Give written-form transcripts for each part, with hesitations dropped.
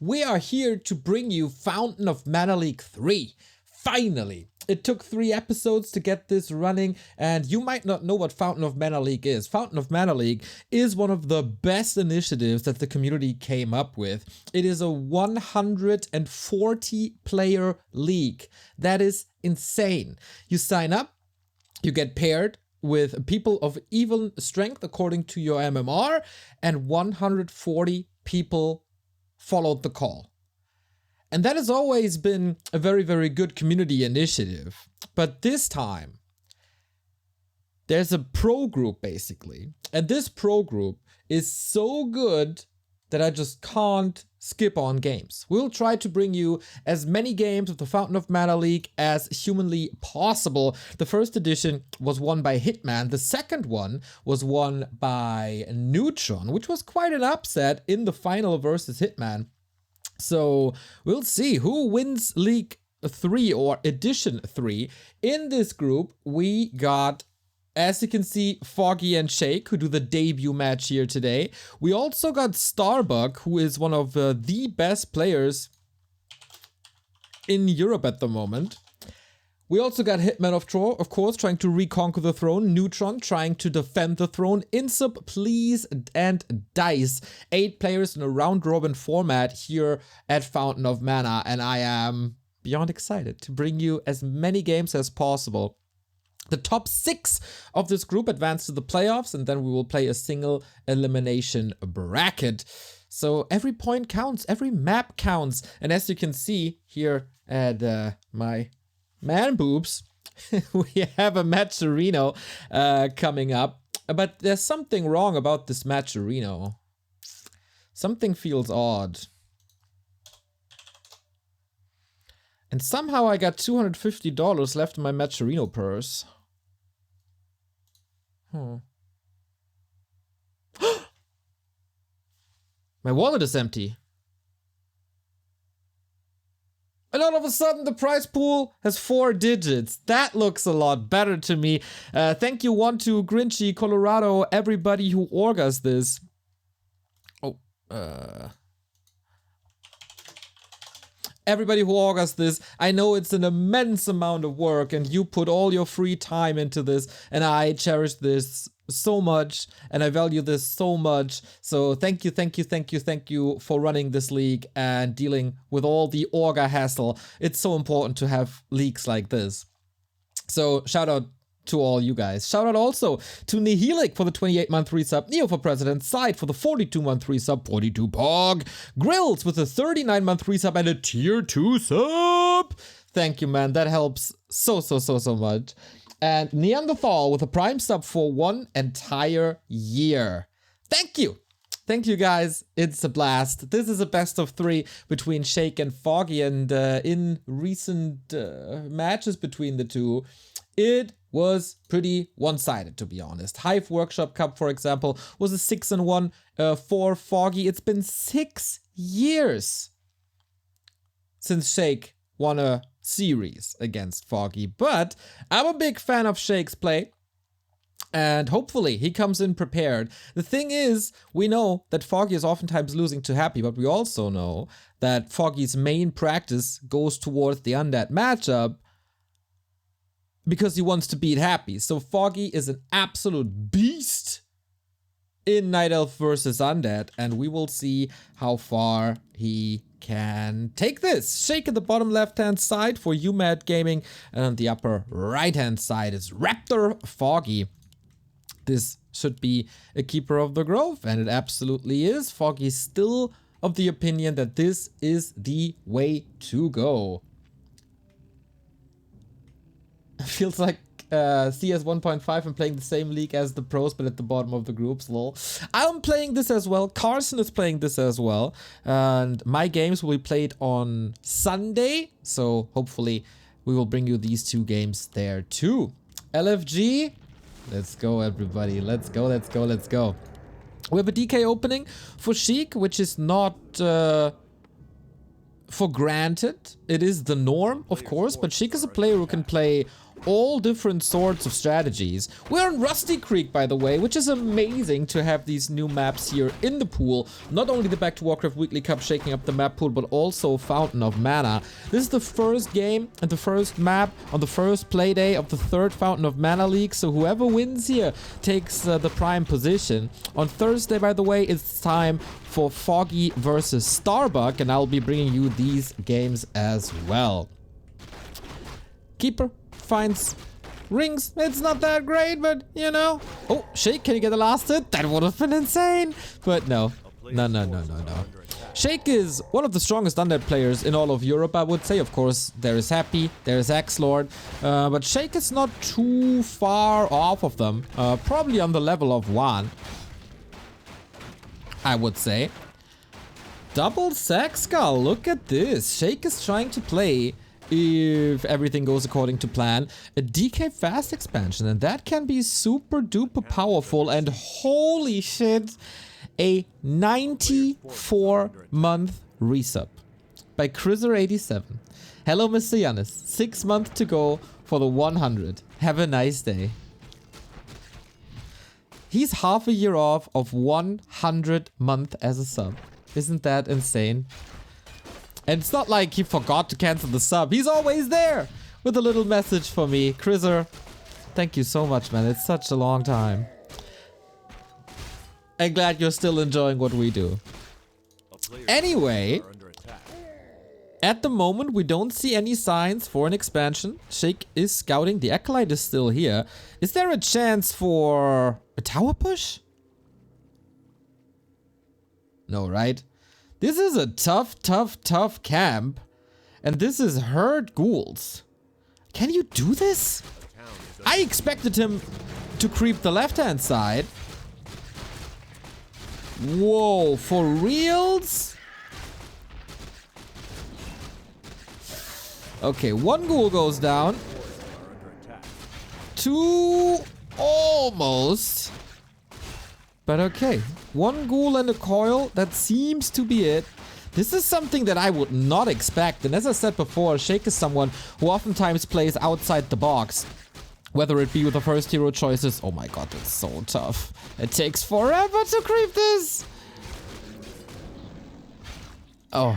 We are here to bring you Fountain of Mana League 3. Finally! It took 3 episodes to get this running, and you might not know what Fountain of Mana League is. Fountain of Mana League is one of the best initiatives that the community came up with. It is a 140 player league. That is insane. You sign up, you get paired with people of even strength according to your MMR, and 140 people followed the call. And that has always been a very, very good community initiative. But this time, there's a pro group basically. And this pro group is so good that I just can't skip on games. We'll try to bring you as many games of the Fountain of Mana League as humanly possible. The first edition was won by Hitman. The second one was won by Neutron, which was quite an upset in the final versus Hitman. So we'll see who wins League 3 or Edition 3. In this group, we got, as you can see, Foggy and Sheik, who do the debut match here today. We also got Starbuck, who is one of the best players in Europe at the moment. We also got Hitman of course, trying to reconquer the throne. Neutron trying to defend the throne. Insub, Please, and Dice. 8 players in a round-robin format here at Fountain of Mana. And I am beyond excited to bring you as many games as possible. The top 6 of this group advance to the playoffs, and then we will play a single elimination bracket. So every point counts, every map counts. And as you can see here at my man boobs, we have a Matcherino coming up. But there's something wrong about this Matcherino. Something feels odd. And somehow I got $250 left in my Matcherino purse. My wallet is empty. And all of a sudden the prize pool has 4 digits. That looks a lot better to me. Thank you, 12 Grinchy, Colorado, everybody who orgas this. Everybody who orgas this, I know it's an immense amount of work and you put all your free time into this, and I cherish this so much and I value this so much. So thank you for running this league and dealing with all the orga hassle. It's so important to have leagues like this. So shout out to all you guys. Shout out also to Nihilic for the 28-month resub, Neo for President, Side for the 42-month resub, 42 Pog, Grills with a 39-month resub and a tier 2 sub. Thank you, man. That helps so much. And Neanderthal with a prime sub for 1 entire year. Thank you. Thank you, guys. It's a blast. This is a best of 3 between Sheik and Foggy, and in recent matches between the two, it was pretty one-sided, to be honest. Hive Workshop Cup, for example, was a 6-1 for Foggy. It's been 6 years since Sheik won a series against Foggy, but I'm a big fan of Sheik's play, and hopefully he comes in prepared. The thing is, we know that Foggy is oftentimes losing to Happy, but we also know that Foggy's main practice goes towards the Undead matchup because he wants to beat Happy. So Foggy is an absolute beast in Night Elf versus Undead, and we will see how far he can take this. Sheik at the bottom left-hand side for UMAD Gaming, and on the upper right-hand side is Raptor Foggy. This should be a keeper of the grove, and it absolutely is. Foggy's still of the opinion that this is the way to go. Feels like CS 1.5 and playing the same league as the pros, but at the bottom of the groups, lol. I'm playing this as well. Carson is playing this as well. And my games will be played on Sunday, so hopefully we will bring you these 2 games there too. LFG, let's go, everybody. Let's go. We have a DK opening for Sheik, which is not for granted. It is the norm, of course, but Sheik is a player who can play all different sorts of strategies. We're on Rusty Creek, by the way, which is amazing to have these new maps here in the pool. Not only the Back to Warcraft Weekly Cup shaking up the map pool, but also Fountain of Mana. This is the first game and the first map on the first play day of the third Fountain of Mana League, so whoever wins here takes the prime position. On Thursday, by the way, it's time for Foggy versus Starbuck, and I'll be bringing you these games as well. Keeper finds rings. It's not that great, but you know. Oh, Sheik, can you get the last hit? That would have been insane. But no. No. Sheik is one of the strongest undead players in all of Europe, I would say. Of course, there is Happy, there is X-Lord, but Sheik is not too far off of them. Probably on the level of 1, I would say. Double Sack Skull, look at this. Sheik is trying to play, if everything goes according to plan, a DK fast expansion, and that can be super duper powerful. And holy shit, a 94-month resub by CORSAIR87. Hello, Mr. Yannis. 6 months to go for the 100. Have a nice day. He's half a year off of 100 month as a sub. Isn't that insane? And it's not like he forgot to cancel the sub. He's always there with a little message for me. CORSAIR, thank you so much, man. It's such a long time. I'm glad you're still enjoying what we do. Anyway, at the moment, we don't see any signs for an expansion. Sheik is scouting. The Acolyte is still here. Is there a chance for a tower push? No, right? This is a tough camp. And this is herd ghouls. Can you do this? I expected him to creep the left-hand side. Whoa, for reals? Okay, 1 ghoul goes down. 2 almost. But okay, 1 ghoul and a coil, that seems to be it. This is something that I would not expect. And as I said before, Sheik is someone who oftentimes plays outside the box. Whether it be with the first hero choices. Oh my god, it's so tough. It takes forever to creep this. Oh,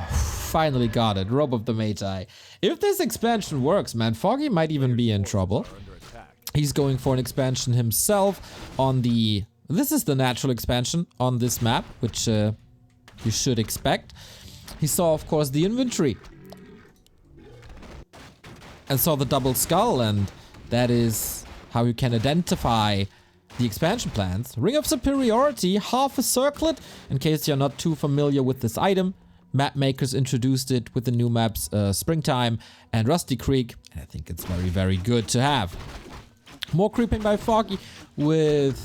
finally got it. Robe of the Magi. If this expansion works, man, Foggy might even be in trouble. He's going for an expansion himself on the... This is the natural expansion on this map, which you should expect. He saw, of course, the inventory. And saw the double skull, and that is how you can identify the expansion plans. Ring of Superiority, half a circlet, in case you're not too familiar with this item. Map makers introduced it with the new maps Springtime and Rusty Creek. And I think it's very, very good to have. More creeping by Foggy with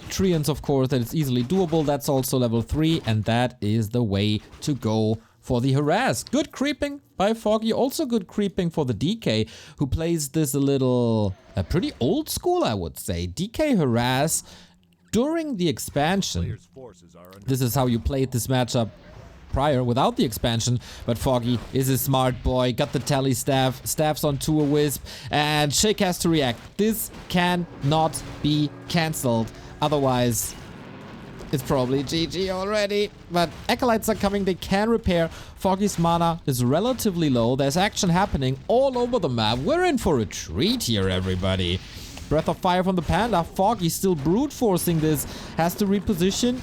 Treants, of course, that is easily doable. That's also level 3, and that is the way to go for the harass. Good creeping by Foggy, also good creeping for the DK, who plays this pretty old school, I would say. DK harass during the expansion. This is how you played this matchup prior without the expansion, but Foggy is a smart boy, got the tally staffs onto a wisp, and Sheik has to react. This cannot be cancelled. Otherwise, it's probably GG already. But Acolytes are coming, they can repair. Foggy's mana is relatively low. There's action happening all over the map. We're in for a treat here, everybody. Breath of Fire from the Panda. Foggy still brute forcing this. Has to reposition.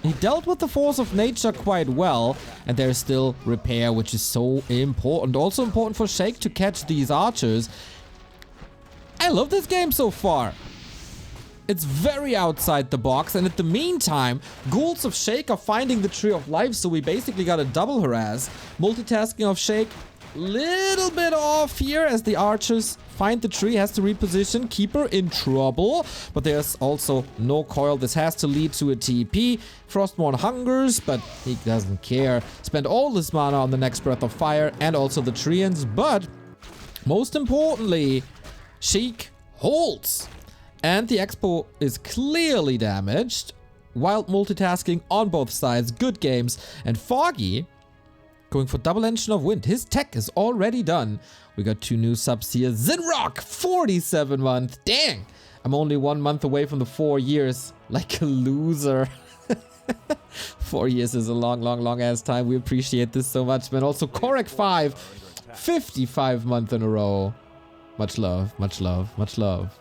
He dealt with the force of nature quite well. And there's still repair, which is so important. Also important for Sheik to catch these archers. I love this game so far. It's very outside the box, and at the meantime, ghouls of Sheik are finding the Tree of Life, so we basically got a double harass. Multitasking of Sheik, little bit off here as the archers find the tree, has to reposition. Keeper in trouble, but there's also no coil. This has to lead to a TP. Frostmourne hungers, but he doesn't care. Spend all this mana on the next Breath of Fire and also the Treants, but most importantly, Sheik holds. And the Expo is clearly damaged. Wild multitasking on both sides. Good games. And Foggy Going for double engine of wind. His tech is already done. We got 2 new subs here. Zinrock, 47 months. Dang. I'm only 1 month away from the 4 years. Like a loser. 4 years is a long ass time. We appreciate this so much, man. Also, Korek 5, 55 months in a row. Much love, much love, much love.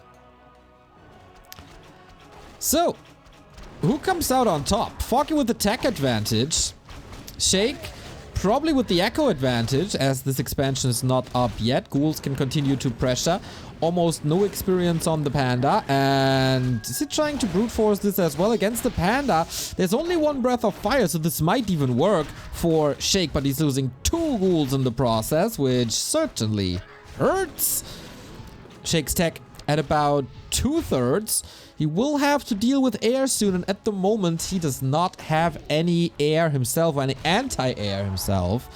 So, who comes out on top? Foggy with the tech advantage. Sheik, probably with the echo advantage, as this expansion is not up yet. Ghouls can continue to pressure. Almost no experience on the Panda. And is he trying to brute force this as well against the Panda? There's only 1 Breath of Fire, so this might even work for Sheik, but he's losing 2 ghouls in the process, which certainly hurts. Sheik's tech at about 2/3. He will have to deal with air soon, and at the moment he does not have any air himself, or any anti-air himself.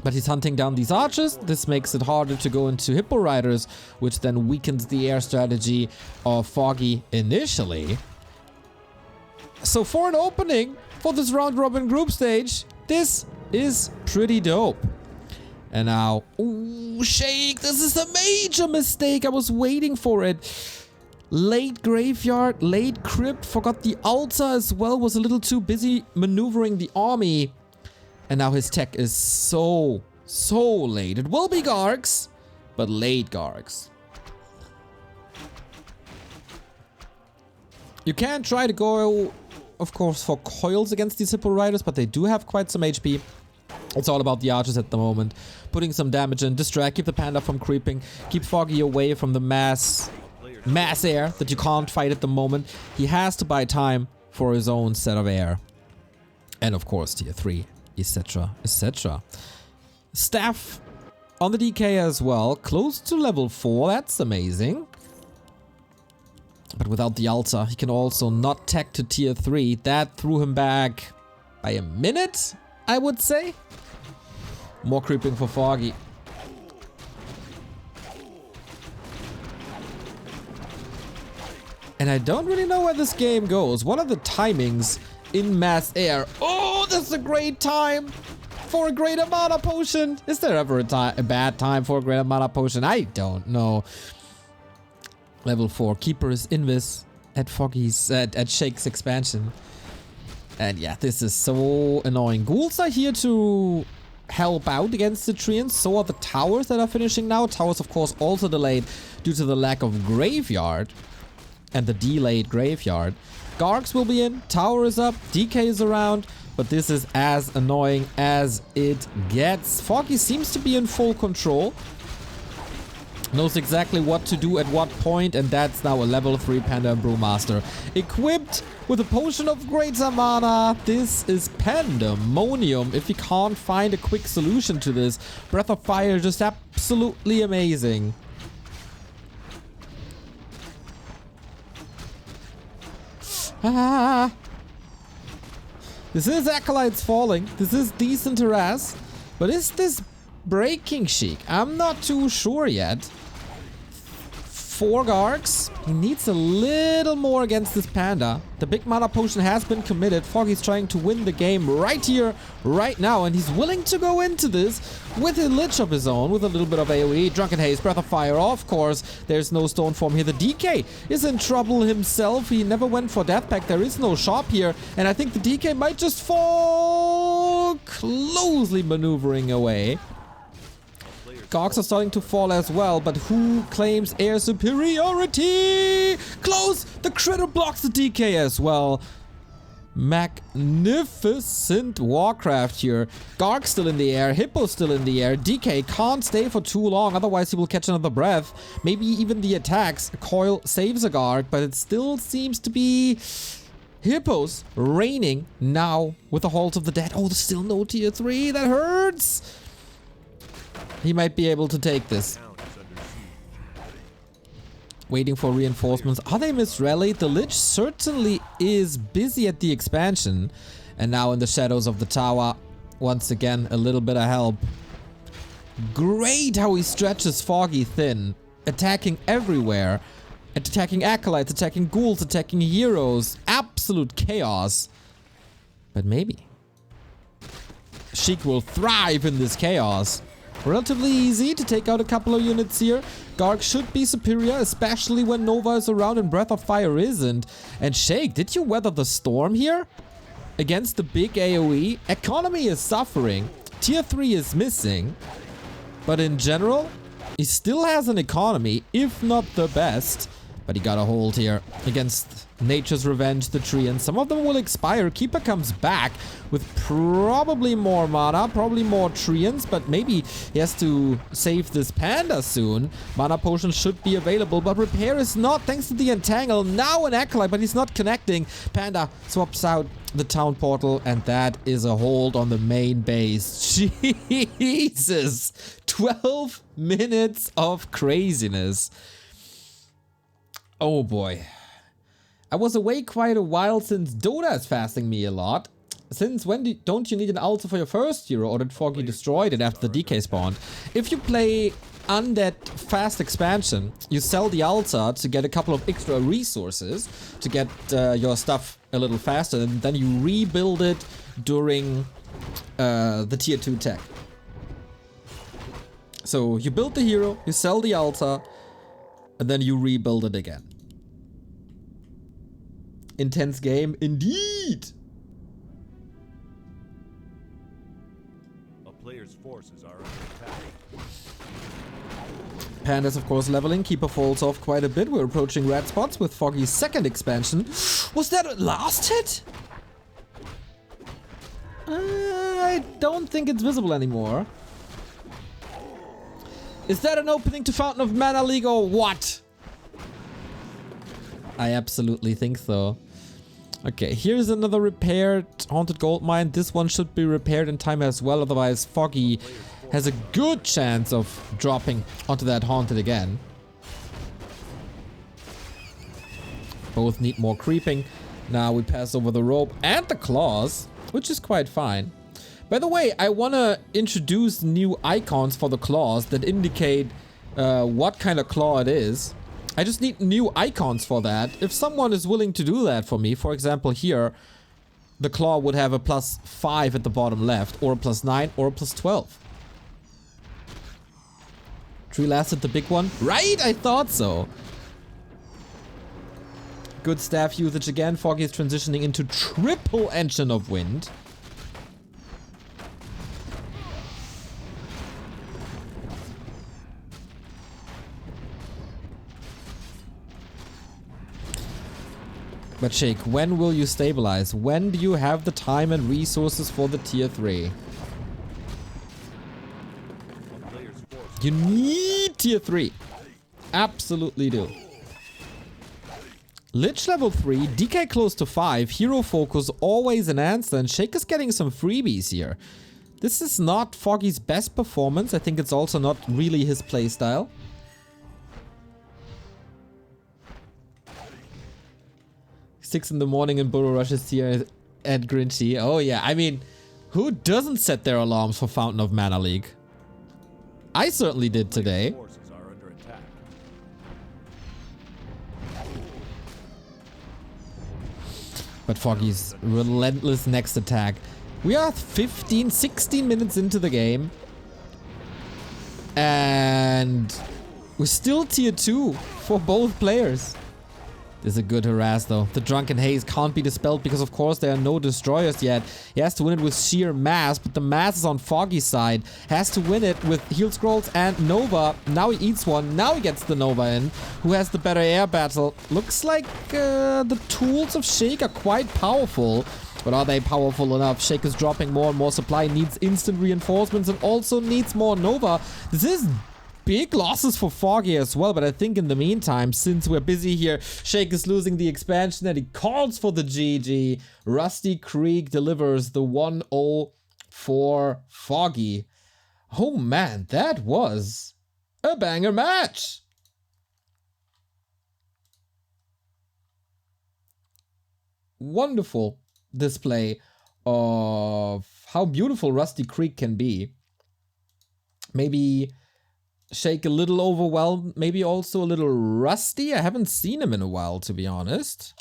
But he's hunting down these archers. This makes it harder to go into Hippo Riders, which then weakens the air strategy of Foggy initially. So for an opening for this round robin group stage, this is pretty dope. And now, ooh, Sheik, this is a major mistake. I was waiting for it. Late graveyard, late crypt, forgot the altar as well, was a little too busy maneuvering the army. And now his tech is so late. It will be Gargs, but late Gargs. You can try to go, of course, for coils against these Hippo Riders, but they do have quite some HP. It's all about the archers at the moment. Putting some damage in, distract, keep the Panda from creeping, keep Foggy away from the mass air that you can't fight at the moment. He has to buy time for his own set of air. And of course, tier 3. Etc, etc. Staff on the DK as well, close to level 4, that's amazing. But without the altar, he can also not tech to tier 3. That threw him back by a minute, I would say. More creeping for Foggy. And I don't really know where this game goes. What are the timings in mass air? Oh, this is a great time for a greater mana potion. Is there ever a bad time for a greater mana potion? I don't know. Level 4 Keeper is Invis at Foggy's at Sheik's expansion. And yeah, this is so annoying. Ghouls are here to help out against the treants. So are the towers that are finishing now. Towers, of course, also delayed due to the lack of graveyard and the delayed graveyard. Gargs will be in, tower is up, DK is around, but this is as annoying as it gets. Foggy seems to be in full control. Knows exactly what to do at what point, and that's now a level 3 Panda and Brewmaster. Equipped with a potion of greater mana. This is pandemonium if you can't find a quick solution to this. Breath of Fire just absolutely amazing. Ah. This is Acolytes falling. This is decent harass. But is this breaking Sheik? I'm not too sure yet. 4 Gargs. He needs a little more against this Panda. The big mana potion has been committed. Foggy's trying to win the game right here, right now. And he's willing to go into this with a Lich of his own, with a little bit of AoE. Drunken Haze, Breath of Fire, of course. There's no stone form here. The DK is in trouble himself. He never went for Death Pact. There is no shop here. And I think the DK might just fall, closely maneuvering away. Gargs are starting to fall as well, but who claims air superiority? Close! The critter blocks the DK as well. Magnificent Warcraft here. Garg still in the air, Hippo still in the air. DK can't stay for too long, otherwise he will catch another breath. Maybe even the attacks. Coil saves a Garg, but it still seems to be Hippos reigning now with the Halls of the Dead. Oh, there's still no tier 3. That hurts! He might be able to take this. Waiting for reinforcements. Are they misrallied? The Lich certainly is busy at the expansion. And now in the shadows of the tower, once again, a little bit of help. Great how he stretches Foggy thin. Attacking everywhere. Attacking Acolytes, attacking Ghouls, attacking Heroes. Absolute chaos. But maybe. Sheik will thrive in this chaos. Relatively easy to take out a couple of units here. Garg should be superior, especially when Nova is around and Breath of Fire isn't. And Sheik, did you weather the storm here? Against the big AoE? Economy is suffering. Tier 3 is missing. But in general, he still has an economy, if not the best. But he got a hold here against Nature's Revenge, the tree, and some of them will expire. Keeper comes back with probably more mana, probably more treants, but maybe he has to save this panda soon. Mana potions should be available, but repair is not, thanks to the entangle. Now an acolyte, but he's not connecting. Panda swaps out the town portal, and that is a hold on the main base. Jesus! 12 minutes of craziness. Oh boy. I was away quite a while since Dota is fasting me a lot. Since when don't you need an altar for your first hero, or did Foggy destroyed it after the DK spawned? If you play Undead Fast Expansion, you sell the altar to get a couple of extra resources to get your stuff a little faster, and then you rebuild it during the tier 2 tech. So you build the hero, you sell the altar, and then you rebuild it again. Intense game indeed. A player's forces are under attack. Panda's of course leveling. Keeper falls off quite a bit. We're approaching red spots with Foggy's second expansion. Was that a last hit? I don't think it's visible anymore. Is that an opening to Fountain of Mana League or what? I absolutely think so. Okay, here's another repaired Haunted Gold Mine. This one should be repaired in time as well, otherwise Foggy has a good chance of dropping onto that Haunted again. Both need more creeping. Now we pass over the rope and the claws, which is quite fine. By the way, I want to introduce new icons for the claws that indicate what kind of claw it is. I just need new icons for that. If someone is willing to do that for me, for example here, the claw would have a +5 at the bottom left, or a +9, or a +12. Tree lasted the big one? Right, I thought so. Good staff usage again. Foggy is transitioning into triple Engine of Wind. But Sheik, when will you stabilize? When do you have the time and resources for the tier 3? You need tier 3. Absolutely do. Lich level 3, DK close to 5, hero focus always an answer, and Sheik is getting some freebies here. This is not Foggy's best performance. I think it's also not really his playstyle. Six in the morning and Burrow rushes here at Grinchy. Oh yeah, I mean, who doesn't set their alarms for Fountain of Mana League? I certainly did today. But Foggy's relentless next attack. We are 15, 16 minutes into the game. And we're still tier 2 for both players. This is a good harass though. The Drunken Haze can't be dispelled because of course there are no destroyers yet. He has to win it with sheer mass, but the mass is on Foggy's side. Has to win it with heal scrolls and Nova. Now he eats one. Now he gets the Nova in. Who has the better air battle? Looks like the tools of Sheik are quite powerful. But are they powerful enough? Sheik is dropping more and more supply. Needs instant reinforcements and also needs more Nova. This is big losses for Foggy as well, but I think in the meantime, since we're busy here, Sheik is losing the expansion and he calls for the GG. Rusty Creek delivers the 1-0 for Foggy. Oh man, that was a banger match. Wonderful display of how beautiful Rusty Creek can be. Maybe Sheik a little overwhelmed, maybe also a little rusty. I haven't seen him in a while, to be honest.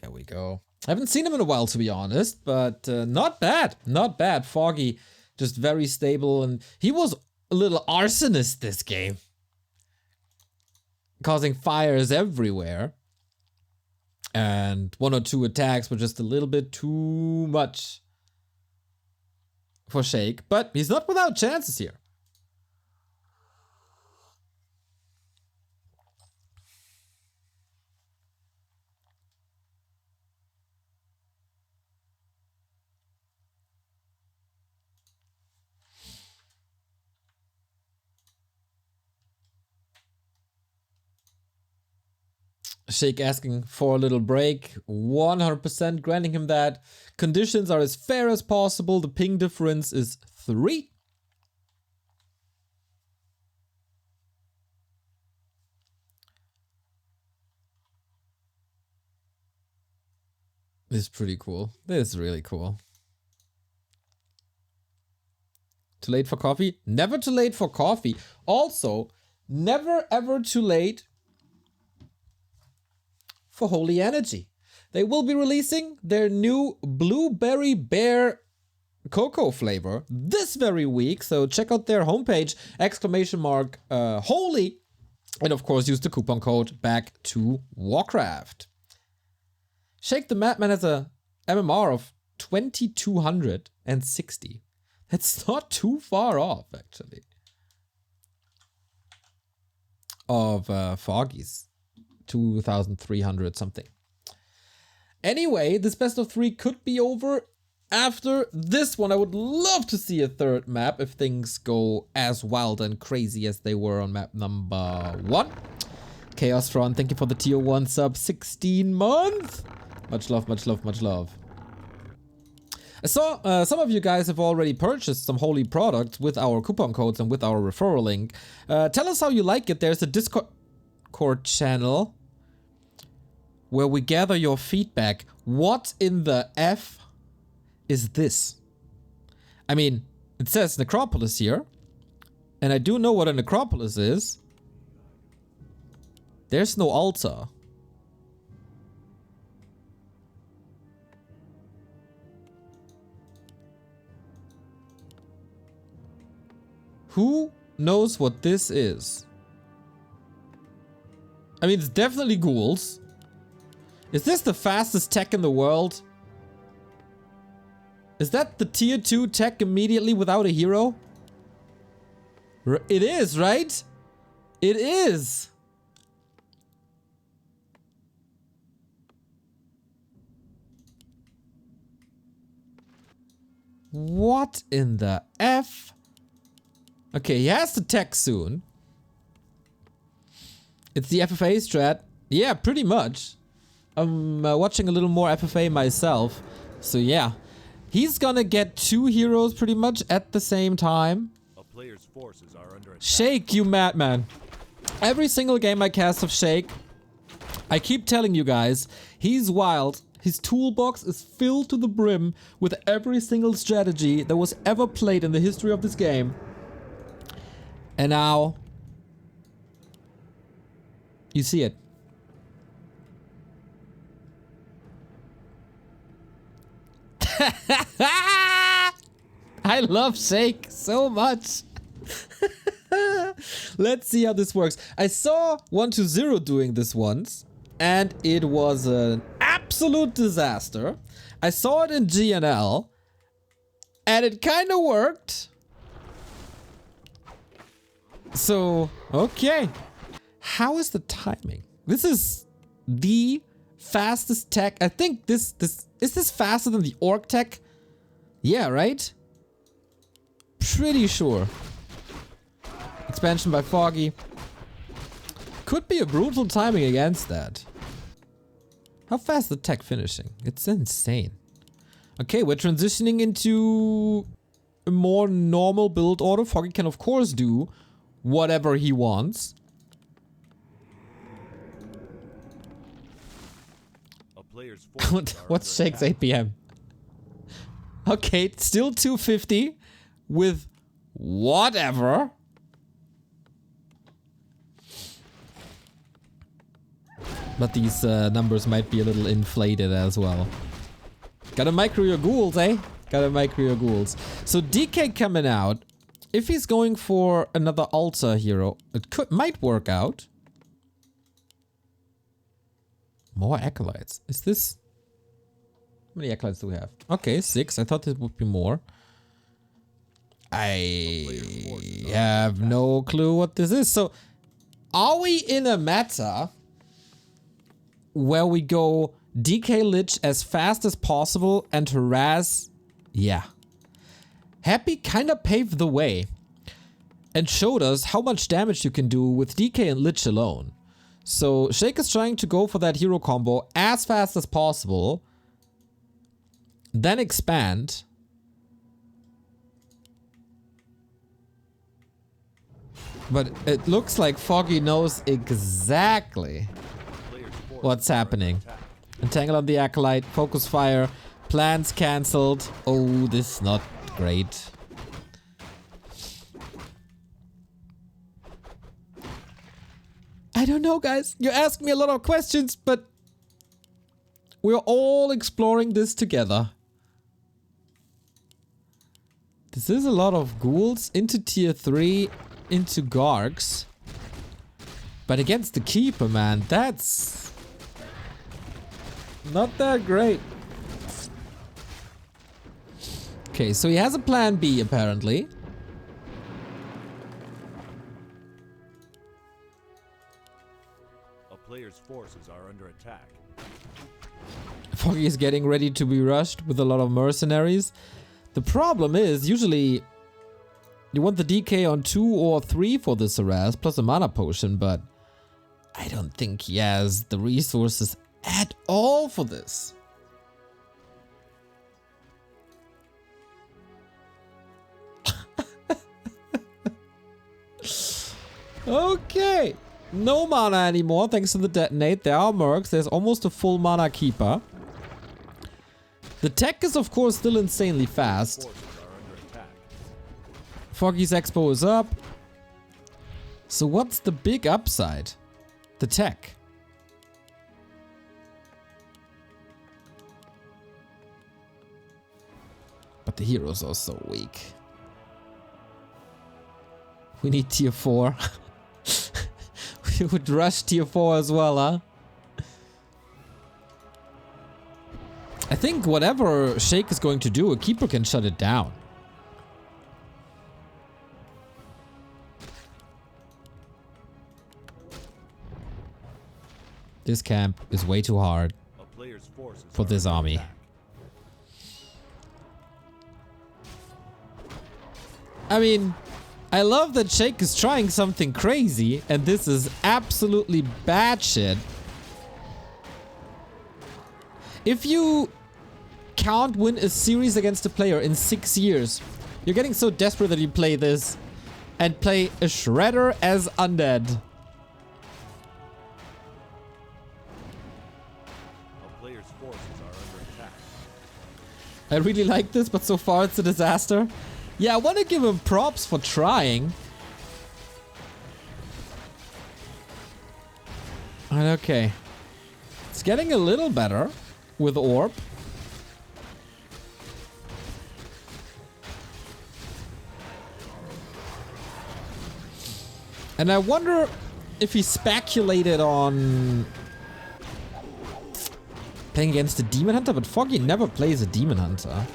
There we go. I haven't seen him in a while, to be honest, but not bad. Not bad. Foggy, just very stable, and he was a little arsonist this game. Causing fires everywhere. And 1 or 2 attacks were just a little bit too much for Sheik, but he's not without chances here. Sheik asking for a little break, 100% granting him that. Conditions are as fair as possible. The ping difference is 3. This is pretty cool. This is really cool. Too late for coffee? Never too late for coffee. Also, never ever too late for Holy Energy. They will be releasing their new Blueberry Bear Cocoa flavor this very week, so check out their homepage, !, Holy, and of course use the coupon code back to Warcraft. Sheik the Madman has a MMR of 2260. That's not too far off, actually, of Foggy's 2,300 something. Anyway, this best of 3 could be over after this one. I would love to see a third map if things go as wild and crazy as they were on map number 1. Chaosron, thank you for the tier 1 sub, 16 months. Much love, much love, much love. I saw some of you guys have already purchased some Holy products with our coupon codes and with our referral link. Tell us how you like it. There's a Discord channel where we gather your feedback. What in the F is this? I mean, it says Necropolis here, and I do know what a Necropolis is. There's no altar. Who knows what this is? I mean, it's definitely ghouls. Is this the fastest tech in the world? Is that the tier 2 tech immediately without a hero? It is, right? It is. What in the F? Okay, he has the tech soon. It's the FFA strat. Yeah, pretty much. I'm watching a little more FFA myself. So yeah. He's gonna get 2 heroes pretty much at the same time. A player's forces are under attack. Sheik, you madman. Every single game I cast of Sheik, I keep telling you guys, he's wild. His toolbox is filled to the brim with every single strategy that was ever played in the history of this game. And now, you see it. I love Sheik so much. Let's see how this works. I saw 120 doing this once, and it was an absolute disaster. I saw it in GNL, and it kind of worked. So, okay. How is the timing? This is the fastest tech. I think this is this faster than the orc tech? Yeah, right? Pretty sure. Expansion by Foggy. Could be a brutal timing against that. How fast is the tech finishing? It's insane. Okay, we're transitioning into a more normal build order. Foggy can of course do whatever he wants. What's Sheik's APM? Okay, still 250 with whatever. But these numbers might be a little inflated as well. Gotta micro your ghouls, eh? Gotta micro your ghouls. So DK coming out. If he's going for another altar hero, it might work out. More acolytes. Is this... How many acolytes do we have? Okay, 6. I thought there would be more. I have no clue what this is. So, are we in a meta where we go DK Lich as fast as possible and harass? Yeah. Happy kind of paved the way and showed us how much damage you can do with DK and Lich alone. So Sheik is trying to go for that hero combo as fast as possible, then expand. But it looks like Foggy knows exactly what's happening. Entangle on the Acolyte, focus fire, plans cancelled. Oh, this is not great. I don't know, guys. You ask me a lot of questions, but we're all exploring this together. This is a lot of ghouls into tier 3, into Gargs. But against the Keeper, man, that's not that great. Okay, so he has a plan B, apparently. A player's forces are under attack. Foggy is getting ready to be rushed with a lot of mercenaries. The problem is, usually you want the DK on 2 or 3 for this harass, plus a mana potion, but I don't think he has the resources at all for this. Okay. No mana anymore, thanks to the detonate. There are mercs. There's almost a full mana keeper. The tech is, of course, still insanely fast. Foggy's expo is up. So what's the big upside? The tech. But the heroes are so weak. We need tier 4. We would rush tier 4 as well, huh? I think whatever Sheik is going to do, a keeper can shut it down. This camp is way too hard for this army. I mean, I love that Sheik is trying something crazy, and this is absolutely bad shit. If you can't win a series against a player in 6 years, you're getting so desperate that you play this and play a Shredder as undead. A player's forces are under attack. I really like this, but so far it's a disaster. Yeah, I want to give him props for trying. Okay. It's getting a little better with Orb. And I wonder if he speculated on playing against a Demon Hunter, but Foggy never plays a Demon Hunter.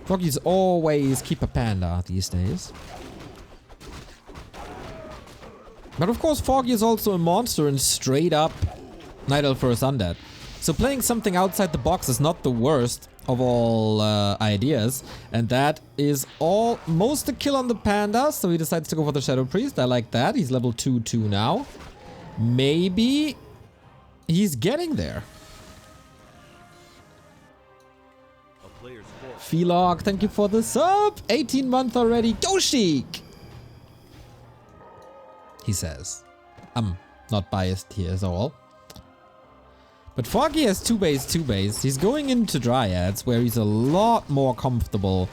Foggy's always Keeper Panda these days. But of course Foggy is also a monster and straight up Night Elf vs Undead. So playing something outside the box is not the worst of all ideas. And that is almost a kill on the Panda. So he decides to go for the Shadow Priest. I like that. He's level 2-2 now. Maybe he's getting there. Felog, thank you for the sub. 18 month already. Go Sheik! He says. I'm not biased here at all. But Foggy has 2 base. He's going into Dryads where he's a lot more comfortable.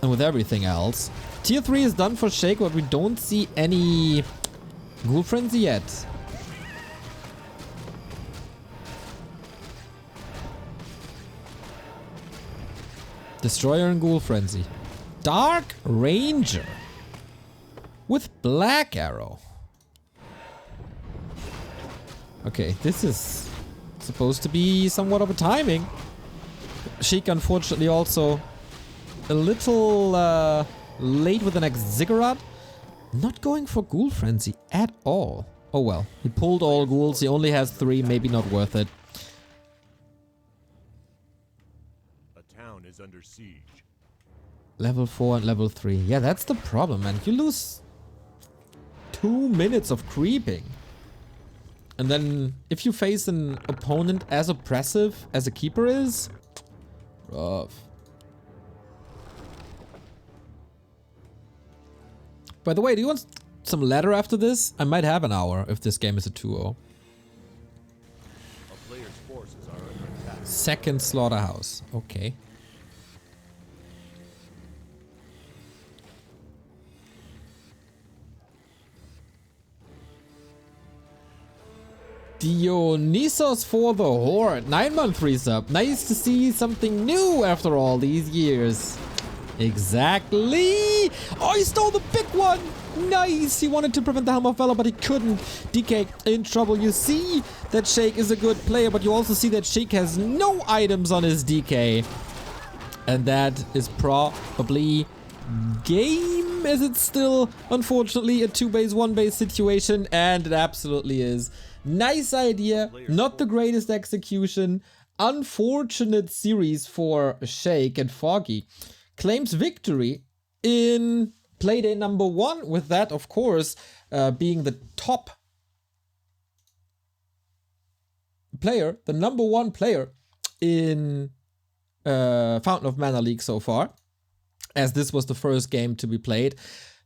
And with everything else. Tier 3 is done for Sheik, but we don't see any Ghoul Frenzy yet. Destroyer and Ghoul Frenzy. Dark Ranger. With Black Arrow. Okay, this is supposed to be somewhat of a timing. Sheik unfortunately also a little late with the next Ziggurat. Not going for Ghoul Frenzy at all. Oh well, he pulled all ghouls, he only has 3, maybe not worth it. A town is under siege. Level 4 and level 3. Yeah, that's the problem, man. You lose 2 minutes of creeping. And then if you face an opponent as oppressive as a keeper is, rough. By the way, do you want some ladder after this? I might have an hour if this game is a 2-0. A player's forces are under attack. Second slaughterhouse. Okay. Dionysos for the Horde. 9-month resub. Nice to see something new after all these years. Exactly. Oh, he stole the big one. Nice. He wanted to prevent the Helm of Valor, but he couldn't. DK in trouble. You see that Sheik is a good player, but you also see that Sheik has no items on his DK. And that is probably game, as it's still, unfortunately, a 2-base, 1-base situation. And it absolutely is. Nice idea. Not the greatest execution. Unfortunate series for Sheik and Foggy. Claims victory in Playday number 1, with that, of course, being the top player, the number 1 player in Fountain of Mana League so far, as this was the first game to be played.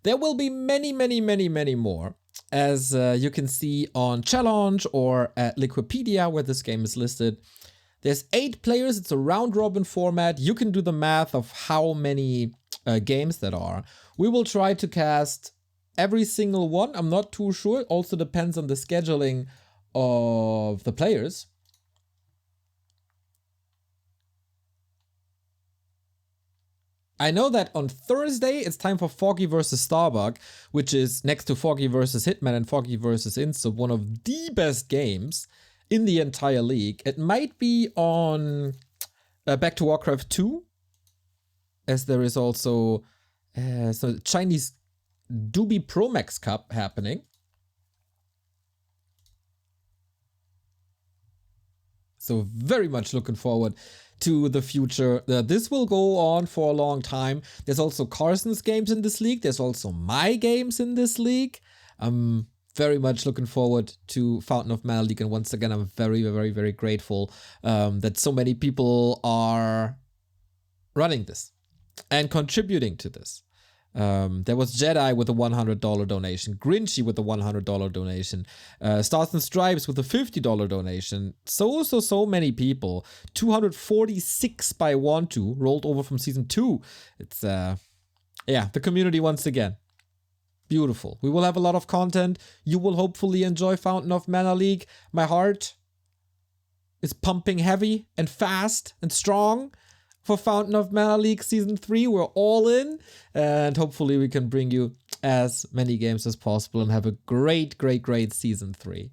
There will be many, many, many, many more, as you can see on Challenge or at Liquipedia, where this game is listed. There's 8 players, it's a round-robin format. You can do the math of how many games that are. We will try to cast every single one. I'm not too sure. It also depends on the scheduling of the players. I know that on Thursday, it's time for Foggy versus Starbuck, which is next to Foggy versus Hitman and Foggy versus Insta, one of the best games in the entire league. It might be on Back to Warcraft 2, as there is also so Chinese Doobie Pro Max Cup happening. So very much looking forward to the future. This will go on for a long time. There's also Carson's games in this league. There's also my games in this league. I'm very much looking forward to Fountain of Mana League. And once again, I'm very, very, very grateful that so many people are running this and contributing to this. There was Jedi with a $100 donation, Grinchy with a $100 donation, Stars and Stripes with a $50 donation. So many people. 246 by 1-2 rolled over from season 2. It's yeah, the community once again. Beautiful. We will have a lot of content. You will hopefully enjoy Fountain of Mana League. My heart is pumping heavy and fast and strong for Fountain of Mana League Season 3. We're all in, and hopefully we can bring you as many games as possible and have a great, great, great Season 3.